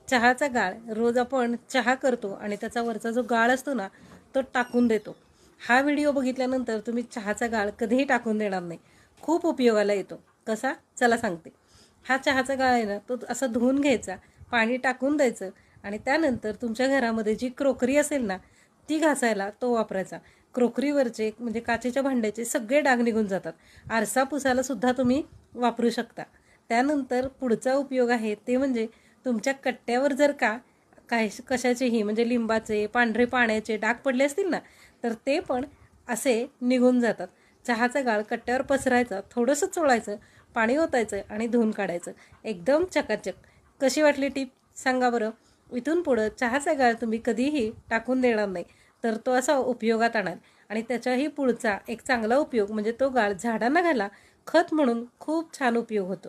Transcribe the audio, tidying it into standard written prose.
चहाचा गाळ रोज आपण चहा करतो आणि त्याचा वरचा जो गाळ असतो ना तो टाकून देतो. हा व्हिडिओ बघितल्यानंतर तुम्ही चहाचा गाळ कधीही टाकून देणार नाही. खूप उपयोगाला येतो. कसा? चला सांगते. हा चहाचा गाळ आहे ना तो असा धुवून घ्यायचा, पाणी टाकून द्यायचं आणि त्यानंतर तुमच्या घरामध्ये जी क्रोकरी असेल ना ती घासायला तो वापरायचा. क्रोकरीवरचे म्हणजे काचेच्या भांड्याचे सगळे डाग निघून जातात. आरसा पुसायला सुद्धा तुम्ही वापरू शकता. त्यानंतर पुढचा उपयोग आहे ते म्हणजे तुमच्या कट्ट्यावर जर का काय कशाचेही म्हणजे लिंबाचे, पांढरे पाण्याचे डाग पडले असतील ना तर ते पण असे निघून जातात. चहाचा गाळ कट्ट्यावर पसरायचा, थोडंसं चोळायचं, पाणी ओतायचं आणि धुवून काढायचं. एकदम चकाचक. कशी वाटली टीप सांगा बरं. इथून पुढं चहाचा गाळ तुम्ही कधीही टाकून देणार नाही, तर तो असा उपयोगात आणाल. आणि त्याच्याही पुढचा एक चांगला उपयोग म्हणजे तो गाळ झाडांना घाला, खत म्हणून खूप छान उपयोग होतो.